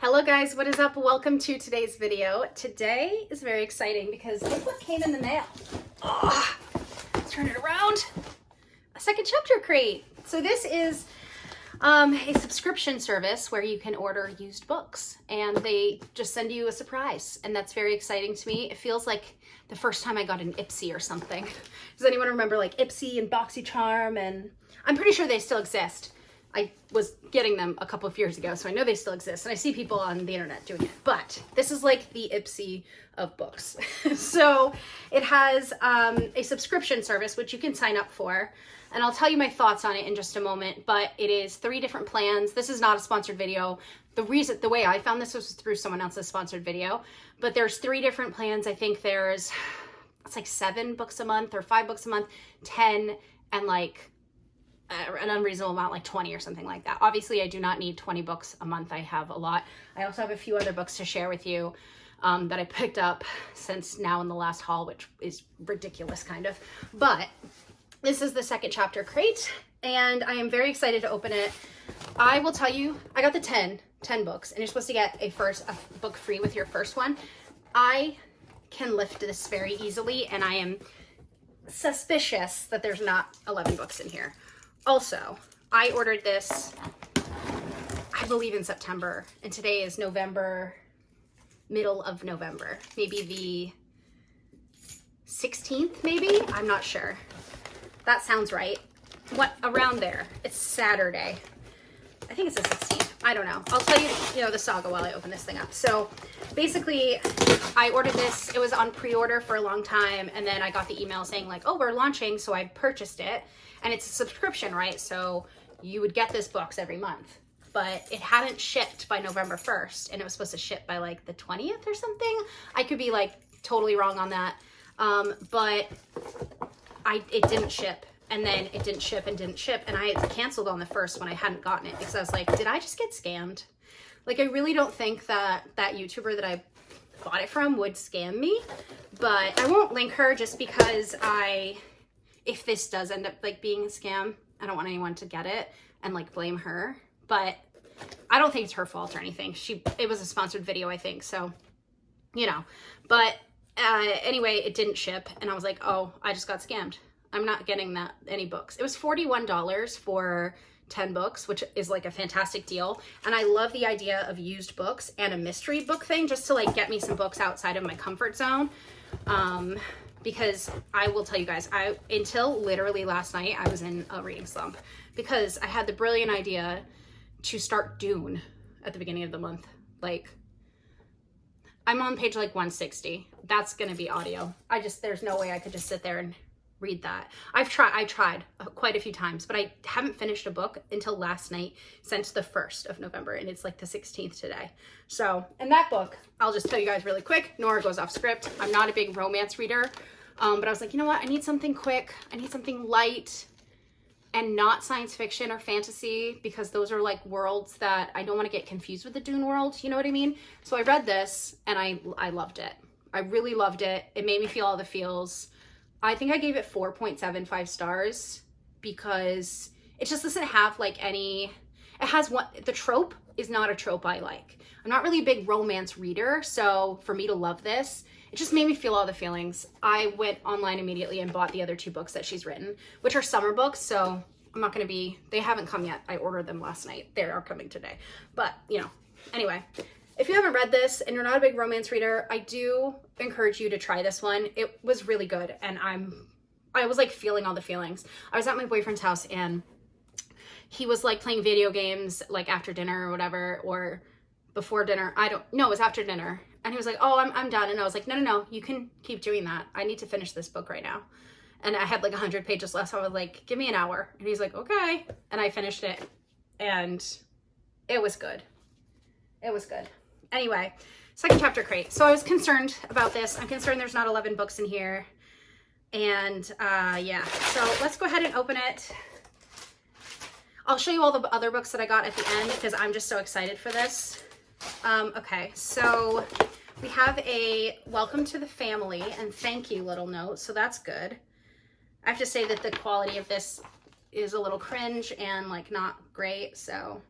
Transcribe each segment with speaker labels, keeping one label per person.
Speaker 1: Hello guys, what is up? Welcome to today's video. Today is very exciting because look what came in the mail. Oh, let's turn it around. A second chapter crate. So this is a subscription service where you can order used books and they just send you a surprise, and that's very exciting to me. It feels like the first time I got an Ipsy or something. Does anyone remember like Ipsy and BoxyCharm? And I'm pretty sure they still exist. I was getting them a couple of years ago, so I know they still exist, and I see people on the internet doing it, but this is like the Ipsy of books. So it has a subscription service, which you can sign up for, and I'll tell you my thoughts on it in just a moment, but it is 3 different plans. This is not a sponsored video. The way I found this was through someone else's sponsored video, but there's 3 different plans. I think it's like 7 books a month or 5 books a month, 10, and like an unreasonable amount, like 20 or something like that. Obviously, I do not need 20 books a month. I have a lot. I also have a few other books to share with you that I picked up since now in the last haul, which is ridiculous kind of. But this is the second chapter crate, and I am very excited to open it. I will tell you, I got the 10 books, and you're supposed to get a book free with your first one. I can lift this very easily, and I am suspicious that there's not 11 books in here. Also, I ordered this, I believe in September, and today is November, middle of November, maybe the 16th, maybe? I'm not sure. That sounds right. What, around there. It's Saturday. I think it's the 16th. I don't know. I'll tell you, the saga while I open this thing up. So basically, I ordered this. It was on pre-order for a long time, and then I got the email saying like, oh, we're launching, so I purchased it. And it's a subscription, right? So you would get this books every month, but it hadn't shipped by November 1st, and it was supposed to ship by like the 20th or something. I could be like totally wrong on that. But it didn't ship, and then it didn't ship and didn't ship. And I had canceled on the 1st when I hadn't gotten it because I was like, did I just get scammed? Like, I really don't think that YouTuber that I bought it from would scam me, but I won't link her just because if this does end up like being a scam, I don't want anyone to get it and like blame her, but I don't think it's her fault or anything. It was a sponsored video, I think. So, but anyway, it didn't ship, and I was like, oh, I just got scammed. I'm not getting any books. It was $41 for 10 books, which is like a fantastic deal. And I love the idea of used books and a mystery book thing just to like get me some books outside of my comfort zone. Because I will tell you guys, until literally last night, I was in a reading slump because I had the brilliant idea to start Dune at the beginning of the month. Like, I'm on page like 160. That's going to be audio. There's no way I could just sit there and read that. I tried quite a few times, but I haven't finished a book until last night since the 1st of November, and it's like the 16th today. So, and that book, I'll just tell you guys really quick, Nora goes off script. I'm not a big romance reader, but I was like, you know what? I need something quick. I need something light and not science fiction or fantasy, because those are like worlds that I don't want to get confused with the Dune world. You know what I mean? So I read this and I loved it. I really loved it. It made me feel all the feels. I think I gave it 4.75 stars because it just doesn't have like the trope is not a trope I like. I'm not really a big romance reader, so for me to love this, it just made me feel all the feelings. I went online immediately and bought the other 2 books that she's written, which are summer books, so I'm not going to they haven't come yet. I ordered them last night. They are coming today. But, anyway, if you haven't read this and you're not a big romance reader, I do encourage you to try this one. It was really good, and I was like feeling all the feelings. I was at my boyfriend's house, and he was like playing video games like after dinner or whatever, or before dinner. It was after dinner. And he was like, oh, I'm done. And I was like, no, you can keep doing that. I need to finish this book right now. And I had like 100 pages left. So I was like, give me an hour. And he's like, okay. And I finished it, and it was good. It was good. Anyway, second chapter crate. So I was concerned about this. I'm concerned there's not 11 books in here. And yeah, so let's go ahead and open it. I'll show you all the other books that I got at the end because I'm just so excited for this. Okay, so we have a welcome to the family and thank you little note, so that's good. I have to say that the quality of this is a little cringe and like not great, so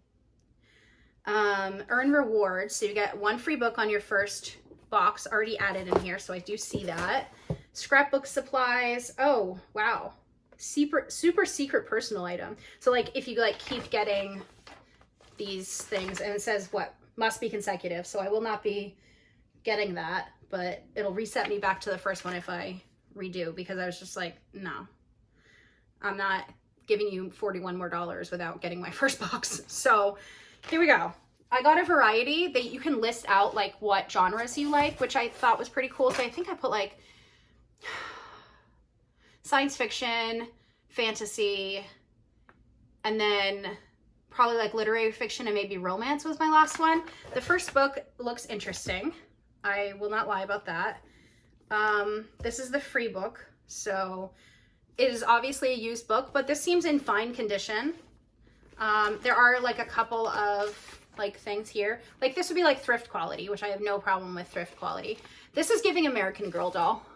Speaker 1: Earn rewards. So you get one free book on your first box already added in here. So I do see that. Scrapbook supplies. Oh, wow. Super secret personal item. So like if you like keep getting these things, and it says what must be consecutive. So I will not be getting that, but it'll reset me back to the first one if I redo, because I was just like, no, I'm not giving you $41 more without getting my first box. So here we go. I got a variety that you can list out like what genres you like, which I thought was pretty cool. So I think I put like science fiction, fantasy, and then probably like literary fiction and maybe romance was my last one. The first book looks interesting. I will not lie about that. This is the free book. So it is obviously a used book, but this seems in fine condition. There are like a couple of like things here. Like this would be like thrift quality, which I have no problem with thrift quality. This is giving American Girl doll.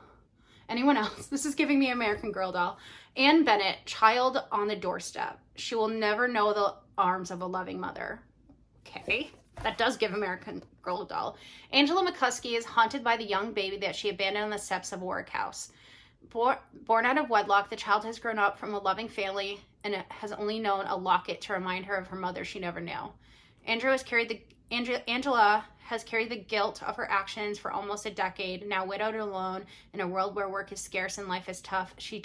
Speaker 1: Anyone else? This is giving me American Girl doll. Anne Bennett, child on the doorstep. She will never know the arms of a loving mother. Okay, that does give American Girl doll. Angela McCuskey is haunted by the young baby that she abandoned on the steps of Warwick House. Born out of wedlock, the child has grown up from a loving family and has only known a locket to remind her of her mother she never knew. Angela has carried the guilt of her actions for almost a decade. Now widowed and alone in a world where work is scarce and life is tough, she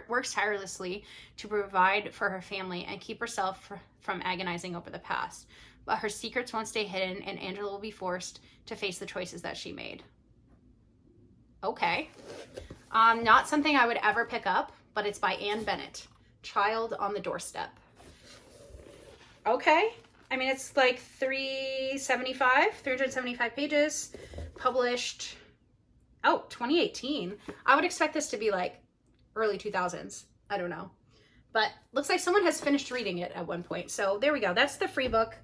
Speaker 1: works tirelessly to provide for her family and keep herself from agonizing over the past. But her secrets won't stay hidden, and Angela will be forced to face the choices that she made. Okay. Not something I would ever pick up, but it's by Anne Bennett. Child on the Doorstep. Okay. I mean, it's like 375 pages, published, 2018. I would expect this to be like early 2000s. I don't know. But looks like someone has finished reading it at one point. So there we go. That's the free book.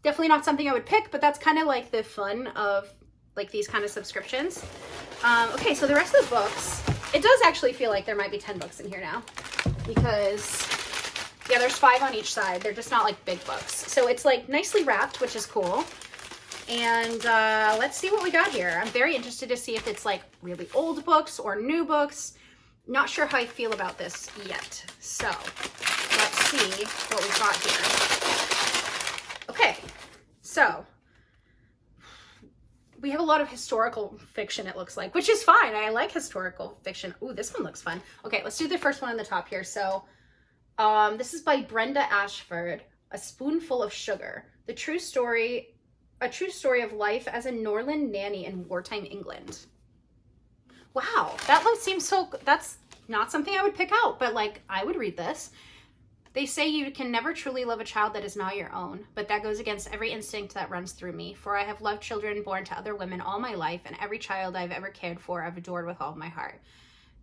Speaker 1: Definitely not something I would pick, but that's kind of like the fun of like these kind of subscriptions. Okay, so the rest of the books, it does actually feel like there might be 10 books in here now, because yeah, there's 5 on each side. They're just not like big books. So it's like nicely wrapped, which is cool. And let's see what we got here. I'm very interested to see if it's like really old books or new books. Not sure how I feel about this yet. So let's see what we've got here. Okay, so we have a lot of historical fiction, it looks like, which is fine. I like historical fiction. Ooh, this one looks fun. Okay, let's do the first one on the top here. So this is by Brenda Ashford, A Spoonful of Sugar. A true story of life as a Norland nanny in wartime England. Wow, seems so, that's not something I would pick out, but like, I would read this. They say you can never truly love a child that is not your own, but that goes against every instinct that runs through me, for I have loved children born to other women all my life, and every child I've ever cared for I've adored with all my heart.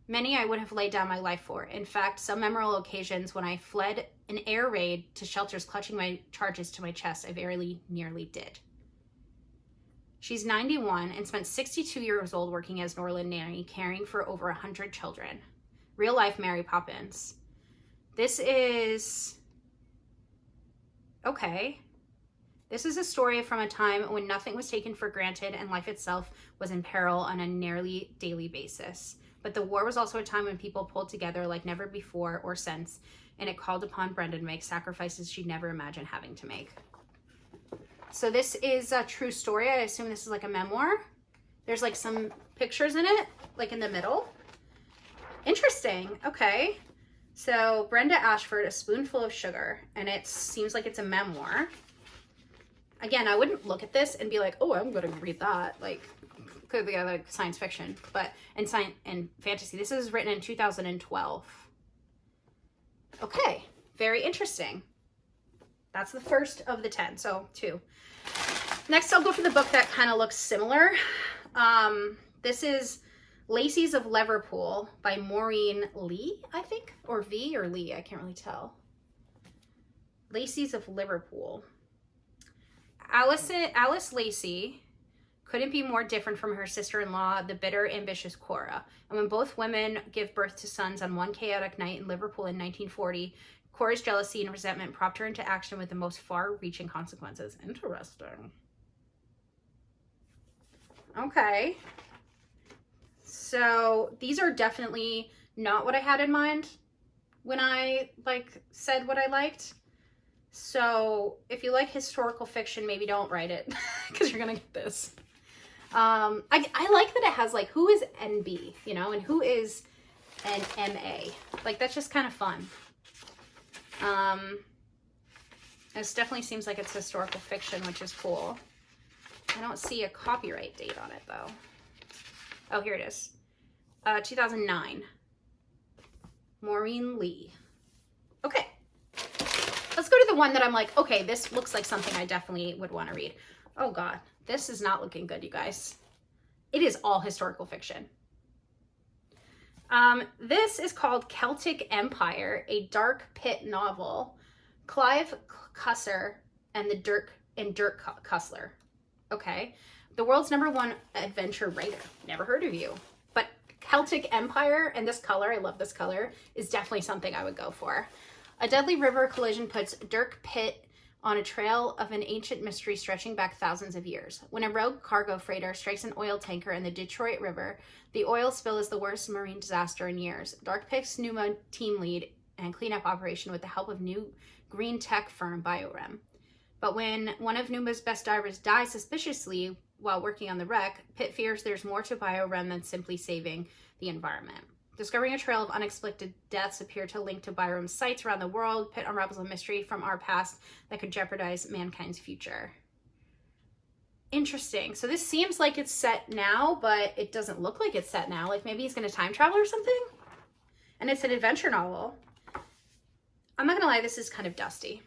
Speaker 1: Many I would have laid down my life for. In fact, some memorable occasions when I fled an air raid to shelters clutching my charges to my chest, I very nearly did. She's 91 and spent 62 years old working as Norland nanny, caring for over 100 children. Real life Mary Poppins. This is, okay. This is a story from a time when nothing was taken for granted and life itself was in peril on a nearly daily basis. But the war was also a time when people pulled together like never before or since, and it called upon Brenda to make sacrifices she'd never imagined having to make. So this is a true story. I assume this is like a memoir. There's like some pictures in it, like in the middle. Interesting. Okay. So Brenda Ashford, A Spoonful of Sugar, and it seems like it's a memoir. Again, I wouldn't look at this and be like, oh, I'm going to read that. Like, could be like science fiction, but and fantasy. This is written in 2012. Okay, very interesting. That's the first of the 10, so 2. Next, I'll go for the book that kind of looks similar. This is Lacey's of Liverpool by Maureen Lee, I think, or V or Lee, I can't really tell. Lacey's of Liverpool. Alice Lacey couldn't be more different from her sister-in-law, the bitter, ambitious Cora. And when both women give birth to sons on one chaotic night in Liverpool in 1940, Cora's jealousy and resentment prompted her into action with the most far-reaching consequences. Interesting. Okay. So these are definitely not what I had in mind when I said what I liked. So if you like historical fiction, maybe don't write it because you're gonna get this. I like that it has like who is NB, you know, and who is an MA. Like that's just kind of fun. This definitely seems like it's historical fiction, which is cool. I don't see a copyright date on it though. Oh, here it is. 2009. Maureen Lee. Okay. Let's go to the one that I'm like, okay, this looks like something I definitely would want to read. Oh God, this is not looking good, you guys. It is all historical fiction. This is called Celtic Empire, a dark pit novel. Clive Cussler and Dirk Cussler. Okay. The world's #1 adventure writer. Never heard of you. But Celtic Empire and this color, I love this color, is definitely something I would go for. A deadly river collision puts Dirk Pitt on a trail of an ancient mystery stretching back thousands of years. When a rogue cargo freighter strikes an oil tanker in the Detroit River, the oil spill is the worst marine disaster in years. Dirk picks Numa team lead and cleanup operation with the help of new green tech firm BioRem. But when one of Numa's best divers dies suspiciously while working on the wreck, Pitt fears there's more to BioRem than simply saving the environment. Discovering a trail of unexpected deaths appear to link to BioRem's sites around the world. Pitt unravels a mystery from our past that could jeopardize mankind's future. Interesting. So this seems like it's set now, but it doesn't look like it's set now. Like maybe he's going to time travel or something? And it's an adventure novel. I'm not going to lie, this is kind of dusty.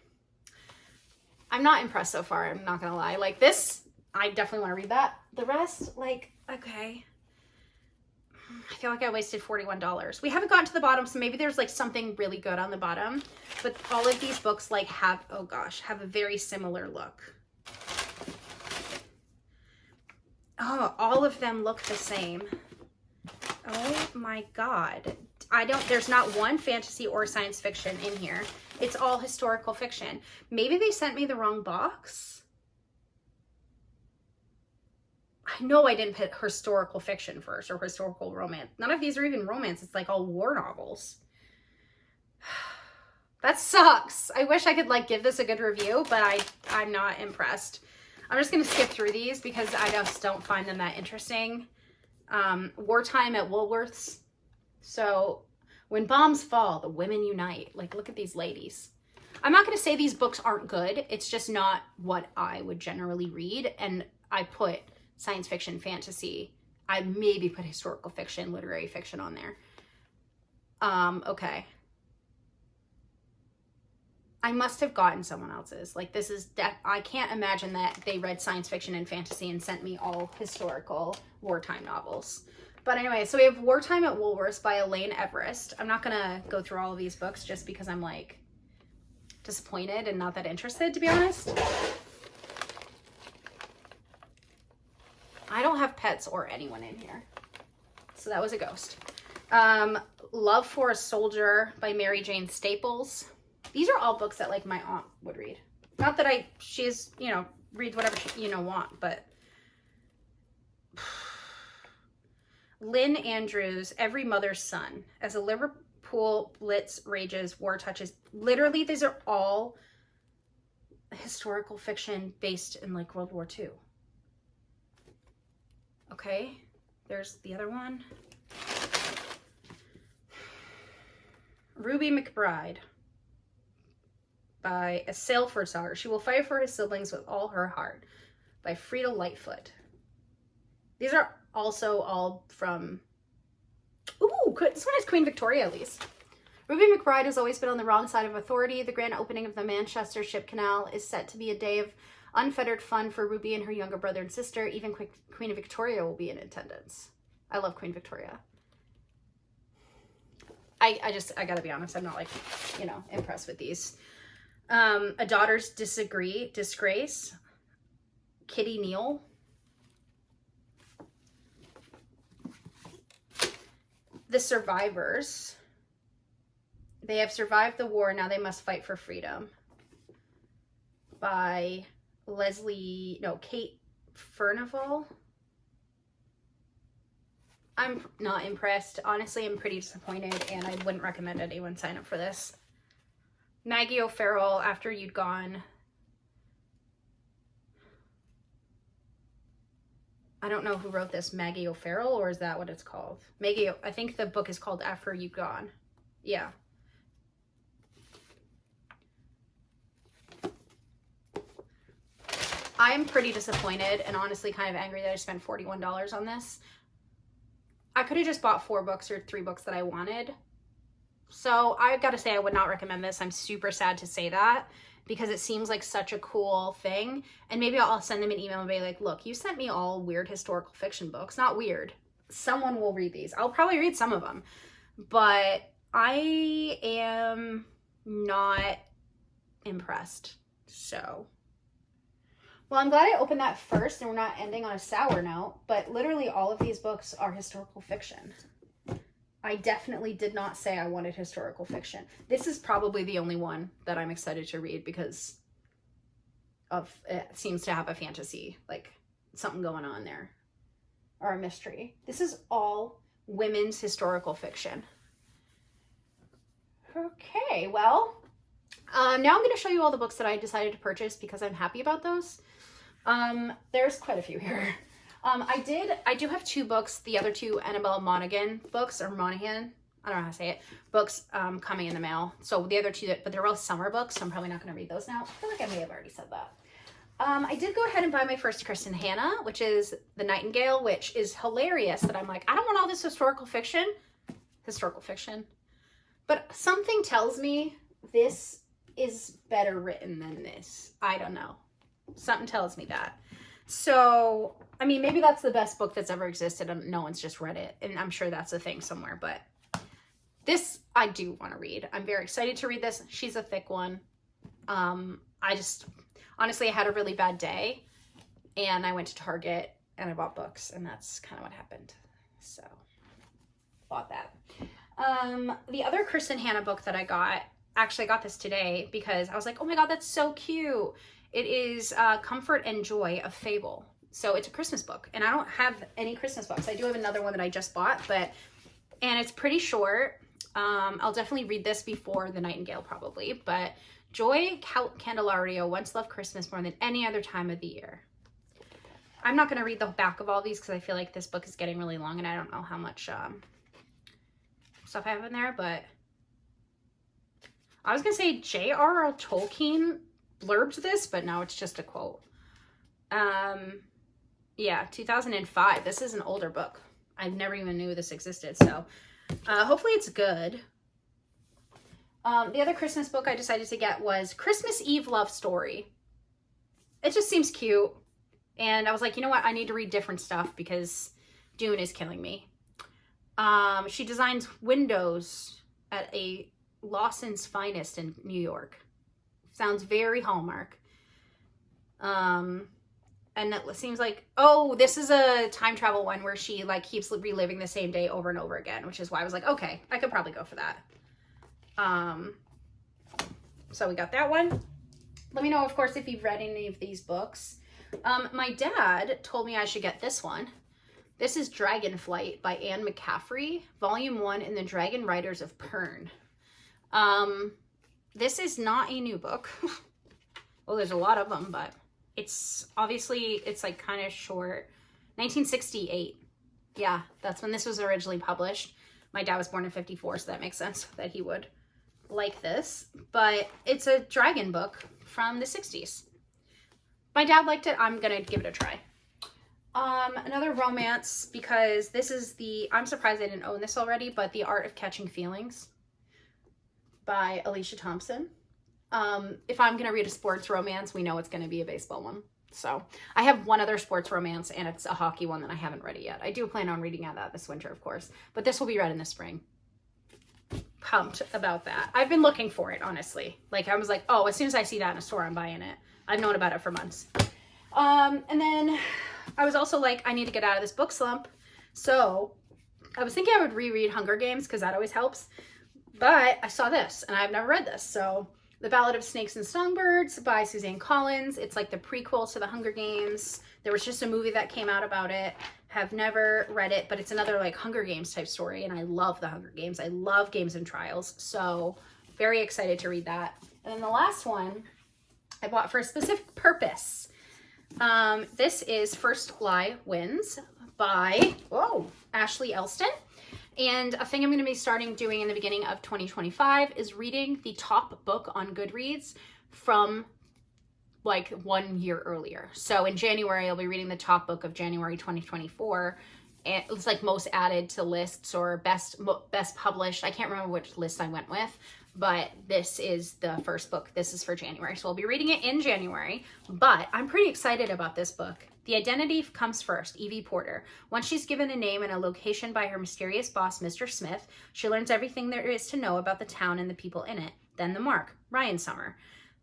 Speaker 1: I'm not impressed so far, I'm not going to lie. Like this, I definitely want to read that. The rest, like, okay. I feel like I wasted $41. We haven't gotten to the bottom, so maybe there's like something really good on the bottom. But all of these books like have, oh gosh, have a very similar look. Oh, all of them look the same. Oh my God. There's not one fantasy or science fiction in here. It's all historical fiction. Maybe they sent me the wrong box. I know I didn't put historical fiction first or historical romance. None of these are even romance. It's like all war novels. That sucks. I wish I could like give this a good review, but I'm not impressed. I'm just going to skip through these because I just don't find them that interesting. Wartime at Woolworths. So when bombs fall, the women unite. Like, look at these ladies. I'm not going to say these books aren't good. It's just not what I would generally read. And I put science fiction, fantasy. I maybe put historical fiction, literary fiction on there. Okay. I must have gotten someone else's. Like this is, I can't imagine that they read science fiction and fantasy and sent me all historical wartime novels. But anyway, so we have Wartime at Woolworths by Elaine Everest. I'm not gonna go through all of these books just because I'm like disappointed and not that interested, to be honest. I don't have pets or anyone in here. So that was a ghost. Love for a Soldier by Mary Jane Staples. These are all books that like my aunt would read. Not that she's, you know, reads whatever she, want, but. Lynn Andrews, Every Mother's Son. As a Liverpool Blitz rages, war touches. Literally, these are all historical fiction based in like World War II. Okay, there's the other one. Ruby McBride by A Salford Saga. She will fight for her siblings with all her heart by Frida Lightfoot. These are also all from, ooh, this one is Queen Victoria at least. Ruby McBride has always been on the wrong side of authority. The grand opening of the Manchester Ship Canal is set to be a day of unfettered fun for Ruby and her younger brother and sister. Even Queen Victoria will be in attendance. I love Queen Victoria. I gotta be honest, I'm not like, impressed with these. A Daughter's Disgrace, Kitty Neal. The Survivors, They have survived the war, now they must fight for freedom. By Kate Furnival. I'm not impressed. Honestly, I'm pretty disappointed, and I wouldn't recommend anyone sign up for this. Maggie O'Farrell, After You'd Gone. I don't know who wrote this, Maggie O'Farrell, or is that what it's called? I think the book is called After You'd Gone. Yeah. I'm pretty disappointed and honestly kind of angry that I spent $41 on this. I could have just bought 4 books or 3 books that I wanted. So I've got to say I would not recommend this. I'm super sad to say that because it seems like such a cool thing. And maybe I'll send them an email and be like, look, you sent me all weird historical fiction books. Not weird. Someone will read these. I'll probably read some of them. But I am not impressed. So... well, I'm glad I opened that first and we're not ending on a sour note, but literally all of these books are historical fiction. I definitely did not say I wanted historical fiction. This is probably the only one that I'm excited to read because of it seems to have a fantasy, like something going on there, or a mystery. This is all women's historical fiction. Okay, well, now I'm going to show you all the books that I decided to purchase because I'm happy about those. There's quite a few here. I do have 2 books, the other 2 Annabella Monaghan books, or Monaghan, I don't know how to say it, books, coming in the mail. So the other 2, but they're both summer books, so I'm probably not going to read those now. I feel like I may have already said that. I did go ahead and buy my first Kristen Hanna, which is The Nightingale, which is hilarious that I'm like, I don't want all this historical fiction, but something tells me this is better written than this. I don't know. Something tells me that. So, I mean, maybe that's the best book that's ever existed and no one's just read it. And I'm sure that's a thing somewhere, but this I do want to read. I'm very excited to read this. She's a thick one. Honestly, I had a really bad day and I went to Target and I bought books and that's kind of what happened. So, bought that. The other Kristen Hanna book that I got, actually I got this today because I was like, oh my God, that's so cute. It is Comfort and Joy of Fable. So it's a Christmas book. And I don't have any Christmas books. I do have another one that I just bought, and it's pretty short. I'll definitely read this before The Nightingale probably. But Joy Candelario once loved Christmas more than any other time of the year. I'm not going to read the back of all these because I feel like this book is getting really long and I don't know how much stuff I have in there. But I was going to say J.R.R. Tolkien blurbed this, but no, it's just a quote. Yeah, 2005. This is an older book. I never even knew this existed, so hopefully it's good. The other Christmas book I decided to get was Christmas Eve Love Story. It just seems cute, and I was like, you know what? I need to read different stuff because Dune is killing me. She designs windows at a Lawson's Finest in New York. Sounds very Hallmark. And it seems like, oh, this is a time travel one where she like keeps reliving the same day over and over again, which is why I was like, okay, I could probably go for that. So we got that one. Let me know, of course, if you've read any of these books. My dad told me I should get this one. This is Dragonflight by Anne McCaffrey, Volume 1 in the Dragon Riders of Pern. This is not a new book. Well, there's a lot of them, but it's obviously, it's like kind of short. 1968. Yeah, that's when this was originally published. My dad was born in 54, so that makes sense that he would like this. But it's a dragon book from the 60s. My dad liked it. I'm going to give it a try. Another romance, because this is I'm surprised I didn't own this already, but The Art of Catching Feelings by Alicia Thompson. If I'm going to read a sports romance, we know it's going to be a baseball one. So I have one other sports romance, and it's a hockey one that I haven't read it yet. I do plan on reading that this winter, of course, but this will be read in the spring. Pumped about that. I've been looking for it, honestly. Like, I was like, oh, as soon as I see that in a store, I'm buying it. I've known about it for months. And then I was also like, I need to get out of this book slump. So I was thinking I would reread Hunger Games because that always helps. But I saw this and I've never read this. So The Ballad of Snakes and Songbirds by Suzanne Collins. It's like the prequel to the Hunger Games. There was just a movie that came out about it. Have never read it, but it's another like Hunger Games type story. And I love the Hunger Games. I love Games and Trials. So very excited to read that. And then the last one I bought for a specific purpose. This is First Lie Wins by Ashley Elston. And a thing I'm going to be starting doing in the beginning of 2025 is reading the top book on Goodreads from like 1 year earlier. So in January, I'll be reading the top book of January 2024. And it's like most added to lists or best published. I can't remember which list I went with, but this is the first book. This is for January. So I'll be reading it in January, but I'm pretty excited about this book. The identity comes first, Evie Porter. Once she's given a name and a location by her mysterious boss, Mr. Smith, she learns everything there is to know about the town and the people in it. Then the mark, Ryan Summer.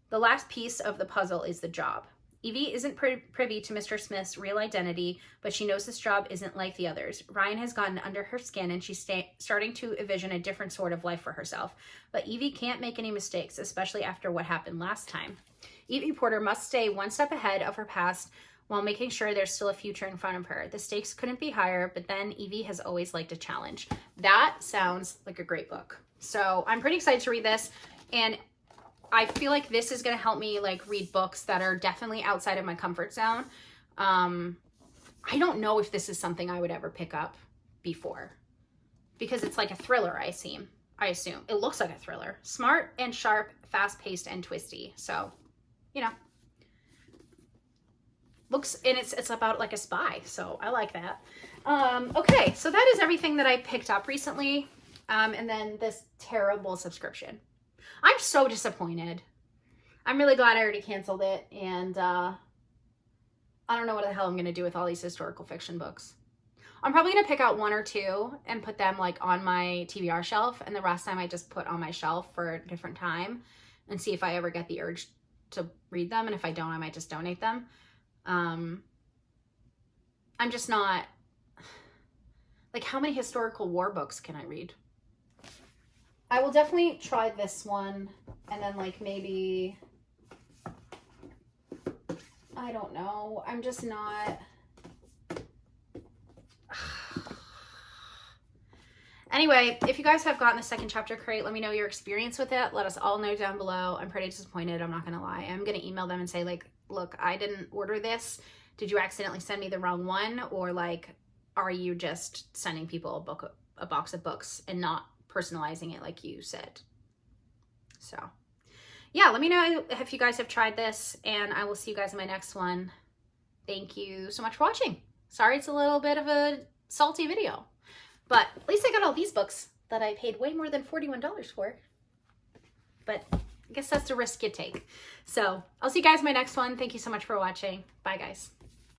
Speaker 1: The last piece of the puzzle is the job. Evie isn't privy to Mr. Smith's real identity, but she knows this job isn't like the others. Ryan has gotten under her skin and she's starting to envision a different sort of life for herself. But Evie can't make any mistakes, especially after what happened last time. Evie Porter must stay one step ahead of her past while making sure there's still a future in front of her. The stakes couldn't be higher, but then Evie has always liked a challenge. That sounds like a great book. So I'm pretty excited to read this. And I feel like this is going to help me like read books that are definitely outside of my comfort zone. I don't know if this is something I would ever pick up before because it's like a thriller, I assume. It looks like a thriller. Smart and sharp, fast-paced and twisty. So, you know, looks, and it's about like a spy. So I like that. Okay, so that is everything that I picked up recently. And then this terrible subscription. I'm so disappointed. I'm really glad I already canceled it. And I don't know what the hell I'm going to do with all these historical fiction books. I'm probably going to pick out 1 or 2 and put them like on my TBR shelf. And the rest time I just put on my shelf for a different time and see if I ever get the urge to read them. And if I don't, I might just donate them. I'm just not, like, how many historical war books can I read? I will definitely try this one and then like maybe, I don't know. I'm just not. Anyway, if you guys have gotten the second chapter crate, let me know your experience with it. Let us all know down below. I'm pretty disappointed. I'm not going to lie. I'm going to email them and say like, look, I didn't order this. Did you accidentally send me the wrong one? Or like, are you just sending people a box of books and not personalizing it like you said? So yeah, let me know if you guys have tried this, and I will see you guys in my next one. Thank you so much for watching. Sorry it's a little bit of a salty video, but at least I got all these books that I paid way more than $41 for. But I guess that's the risk you take. So I'll see you guys in my next one. Thank you so much for watching. Bye guys.